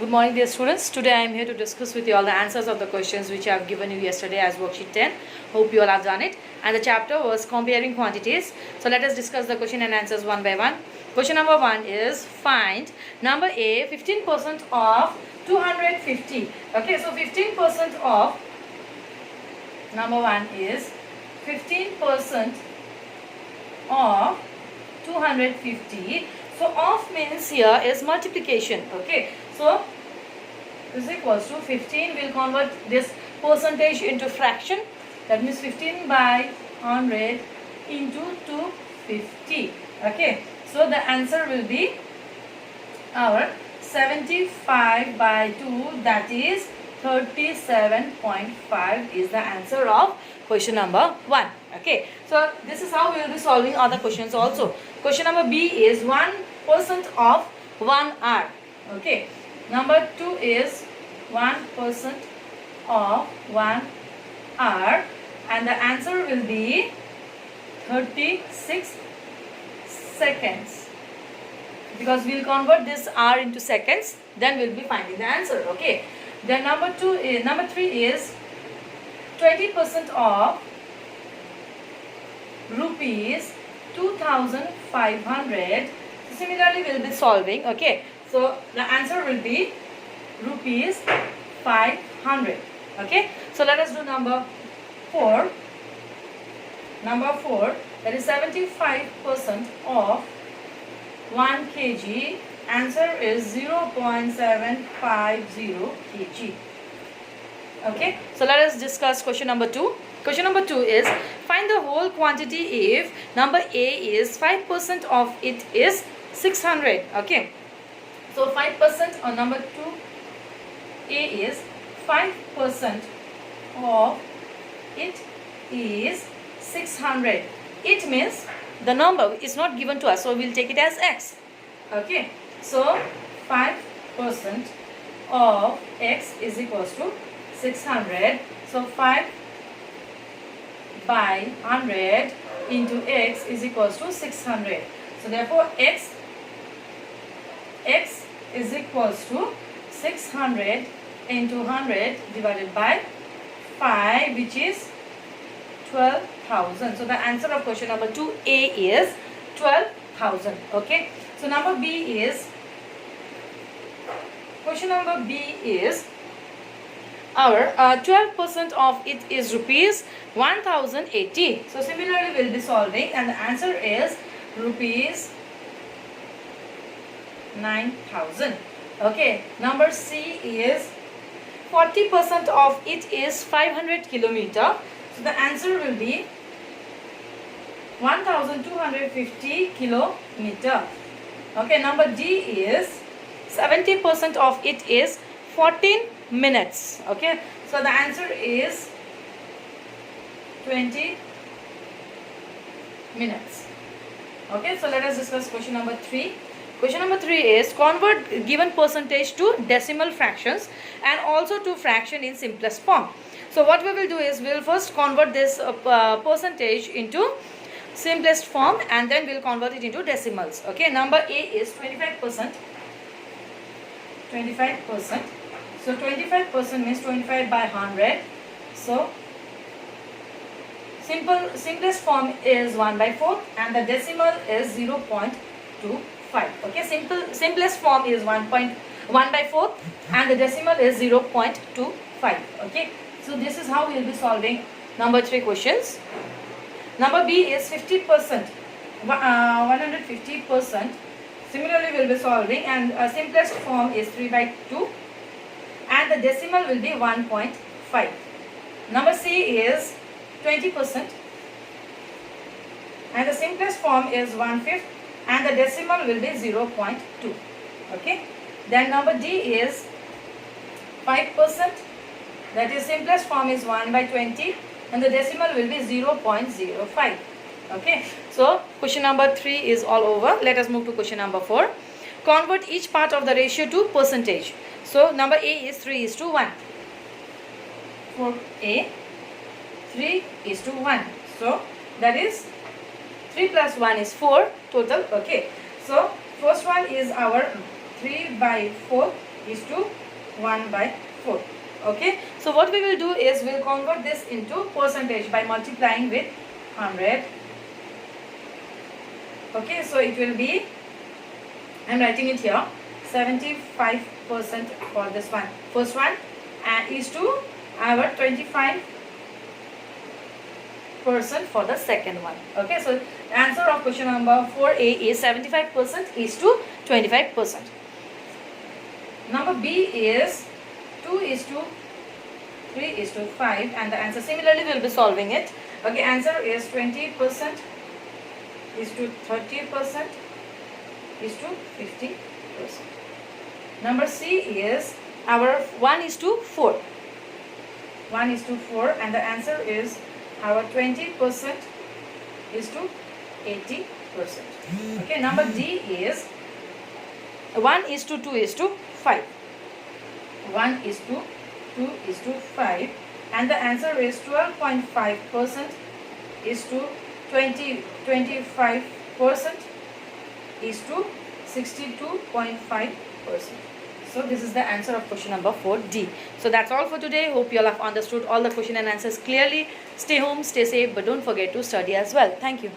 Good morning, dear students. Today I am here to discuss with you all the answers of the questions which I have given you yesterday as worksheet 10. Hope you all have done it. And the chapter was comparing quantities. So let us discuss the question and answers one by one. Question number 1 is find number A 15% of 250. Okay, so 15% of number 1 is 15% of 250. So of means here is multiplication. Okay, so is equals to 15. We'll convert this percentage into fraction. That means 15 by 100 into 250. Okay, so the answer will be our 75 by 2, that is 37.5 is the answer of question number 1. Okay, so this is how we will be solving other questions also. Question number B is 1% of 1 hour. Okay, number 2 is 1% of 1 hour, and the answer will be 36 seconds. Because we will convert this hour into seconds, then we will be finding the answer. Okay, then number 3 is 20% of rupees 2500. Similarly we will be solving. Okay, so the answer will be rupees 500. Okay, so let us do number 4. Number 4, that is 75% of 1 kg. Answer is 0.750 kg. Okay, so let us discuss question number 2. Question number 2 is find the whole quantity if number A is 5% of it is 600. Okay, so 5% on number 2 A is 5% of it is 600. It means the number is not given to us, so we will take it as x. Okay, so 5% of x is equals to 600. So 5 by 100 into x is equals to 600. So therefore x is equals to 600 into 100 divided by 5, which is 12,000. So the answer of question number 2A is 12,000. Okay, so number B is question number B is our 12% of it is rupees 1080. So similarly we will be solving, and the answer is rupees 9,000. Okay, number C is 40% of it is 500 kilometer. So the answer will be 1250 kilometer. Okay, number D is 70% of it is 14 minutes. Okay, so the answer is 20 minutes. Okay, so let us discuss question number 3. Question number 3 is convert given percentage to decimal fractions and also to fraction in simplest form. So what we will do is we will first convert this percentage into simplest form, and then we will convert it into decimals. Okay, number A is 25%. 25%. So 25% means 25 by 100. So simplest form is 1 by 4 and the decimal is 0.25. Okay, simplest form is 1 by 4 and the decimal is 0.25. Okay, so this is how we will be solving number 3 questions. Number B is 50%, 150%. Similarly we will be solving, and simplest form is 3 by 2 and the decimal will be 1.5. Number C is 20% and the simplest form is 1/5 and the decimal will be 0.2. Okay, then number D is 5%, that is simplest form is 1 by 20 and the decimal will be 0.05. Okay, so question number 3 is all over. Let us move to question number 4. Convert each part of the ratio to percentage. So number A is 3:1. For A, 3:1. So that is 3 plus 1 is 4 total. Okay, so first one is our 3 by 4 is to 1 by 4. Okay, so what we will do is we'll convert this into percentage by multiplying with 100. Okay, so it will be, I'm writing it here, 75% for this one, first one, and is to our 25% for the second one. Okay, so answer of question number 4A is 75% is to 25%. Number B is 2 is to 3 is to 5, and the answer similarly we will be solving it. Okay, answer is 20% is to 30% is to 50%. Number C is our 1 is to 4. 1 is to 4, and the answer is our 20% is to 80%. Okay, number D is 1 is to 2 is to 5. 1 is to 2 is to 5, and the answer is 12.5% is to 25% is to 62.5%. So this is the answer of question number 4D. So that's all for today. Hope you all have understood all the question and answers clearly. Stay home, stay safe, but don't forget to study as well. Thank you.